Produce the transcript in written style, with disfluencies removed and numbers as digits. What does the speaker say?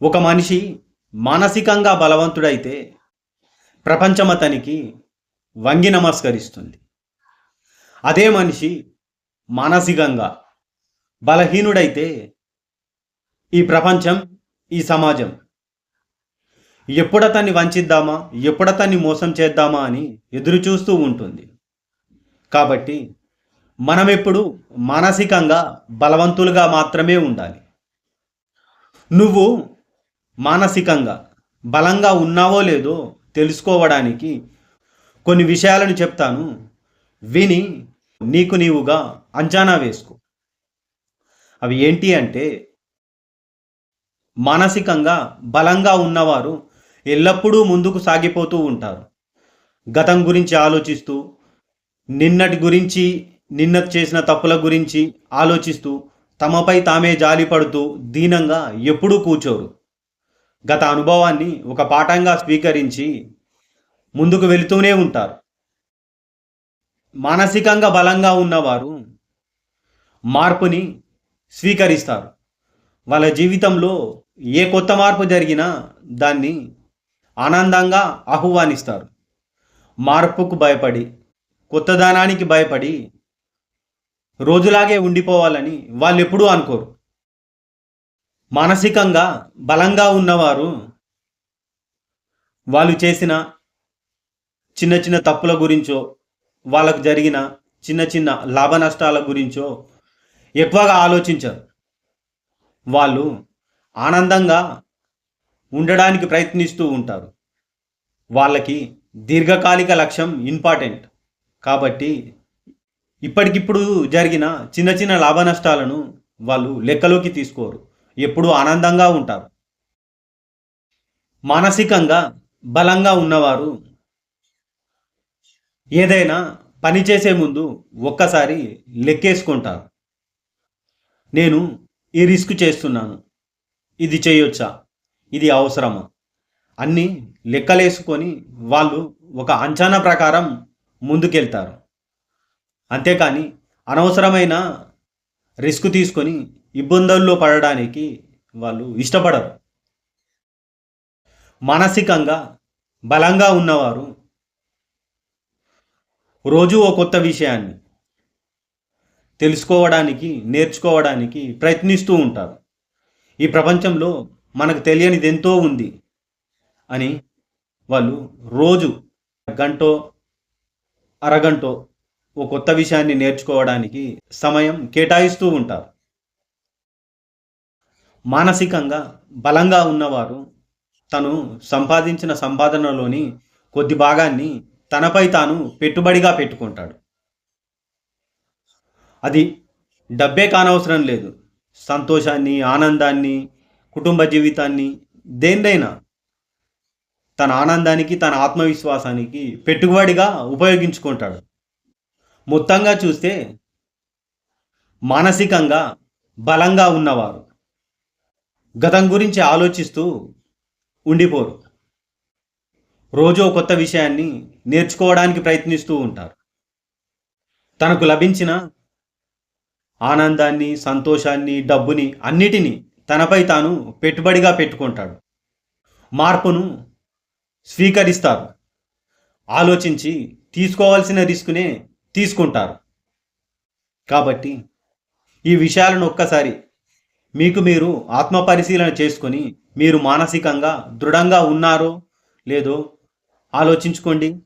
ఒక మనిషి మానసికంగా బలవంతుడైతే ప్రపంచం అతనికి వంగి నమస్కరిస్తుంది. అదే మనిషి మానసికంగా బలహీనుడైతే ఈ ప్రపంచం, ఈ సమాజం ఎప్పుడతన్ని వంచిద్దామా, ఎప్పుడతన్ని మోసం చేద్దామా అని ఎదురు చూస్తూ ఉంటుంది. కాబట్టి మనమెప్పుడు మానసికంగా బలవంతులుగా మాత్రమే ఉండాలి. నువ్వు మానసికంగా బలంగా ఉన్నావో లేదో తెలుసుకోవడానికి కొన్ని విషయాలను చెప్తాను. విని నీకు నీవుగా అంచనా వేసుకో. అవి ఏంటి అంటే, మానసికంగా బలంగా ఉన్నవారు ఎల్లప్పుడూ ముందుకు సాగిపోతూ ఉంటారు. గతం గురించి ఆలోచిస్తూ, నిన్నటి గురించి, నిన్న చేసిన తప్పుల గురించి ఆలోచిస్తూ, తమపై తామే జాలిపడుతూ దీనంగా ఎప్పుడూ కూర్చోరు. గత అనుభవాన్ని ఒక పాఠంగా స్వీకరించి ముందుకు వెళుతూనే ఉంటారు. మానసికంగా బలంగా ఉన్నవారు మార్పుని స్వీకరిస్తారు. వాళ్ళ జీవితంలో ఏ కొత్త మార్పు జరిగినా దాన్ని ఆనందంగా ఆహ్వానిస్తారు. మార్పుకు భయపడి, కొత్తదనానికి భయపడి రోజులాగే ఉండిపోవాలని వాళ్ళు ఎప్పుడూ అనుకోరు. మానసికంగా బలంగా ఉన్నవారు వాళ్ళు చేసిన చిన్న చిన్న తప్పుల గురించో, వాళ్ళకు జరిగిన చిన్న చిన్న లాభ నష్టాల గురించో ఎక్కువగా ఆలోచించరు. వాళ్ళు ఆనందంగా ఉండడానికి ప్రయత్నిస్తూ ఉంటారు. వాళ్ళకి దీర్ఘకాలిక లక్ష్యం ఇంపార్టెంట్. కాబట్టి ఇప్పటికిప్పుడు జరిగిన చిన్న చిన్న లాభ నష్టాలను వాళ్ళు లెక్కలోకి తీసుకోరు. ఎప్పుడూ ఆనందంగా ఉంటారు. మానసికంగా బలంగా ఉన్నవారు ఏదైనా పని చేసే ముందు ఒక్కసారి లెక్కేసుకుంటారు. నేను ఈ రిస్క్ చేస్తున్నాను, ఇది చేయొచ్చా, ఇది అవసరమా, అన్నీ లెక్కలేసుకొని వాళ్ళు ఒక అంచనా ప్రకారం ముందుకెళ్తారు. అంతేకాని అనవసరమైన రిస్క్ తీసుకొని ఇబ్బందుల్లో పడడానికి వాళ్ళు ఇష్టపడరు. మానసికంగా బలంగా ఉన్నవారు రోజు ఓ కొత్త విషయాన్ని తెలుసుకోవడానికి, నేర్చుకోవడానికి ప్రయత్నిస్తూ ఉంటారు. ఈ ప్రపంచంలో మనకు తెలియనిది ఎంతో ఉంది అని వాళ్ళు రోజు గంటో, అరగంటో ఓ కొత్త విషయాన్ని నేర్చుకోవడానికి సమయం కేటాయిస్తూ ఉంటారు. మానసికంగా బలంగా ఉన్నవారు తను సంపాదించిన సంపాదనలోని కొద్ది భాగాన్ని తనపై తాను పెట్టుబడిగా పెట్టుకుంటాడు. అది డబ్బే కానవసరం లేదు. సంతోషాన్ని, ఆనందాన్ని, కుటుంబ జీవితాన్ని, దేన్నైనా తన ఆనందానికి, తన ఆత్మవిశ్వాసానికి పెట్టుబడిగా ఉపయోగించుకుంటాడు. మొత్తంగా చూస్తే మానసికంగా బలంగా ఉన్నవారు గతం గురించి ఆలోచిస్తూ ఉండిపోరు. రోజు కొత్త విషయాన్ని నేర్చుకోవడానికి ప్రయత్నిస్తూ ఉంటారు. తనకు లభించిన ఆనందాన్ని, సంతోషాన్ని, డబ్బుని అన్నిటినీ తనపై తాను పెట్టుబడిగా పెట్టుకుంటాడు. మార్పును స్వీకరిస్తారు. ఆలోచించి తీసుకోవాల్సిన రిస్క్నే తీసుకుంటారు. కాబట్టి ఈ విషయాలను ఒక్కసారి మీకు మీరు ఆత్మపరిశీలన చేసుకొని మీరు మానసికంగా దృఢంగా ఉన్నారో లేదో ఆలోచించుకోండి.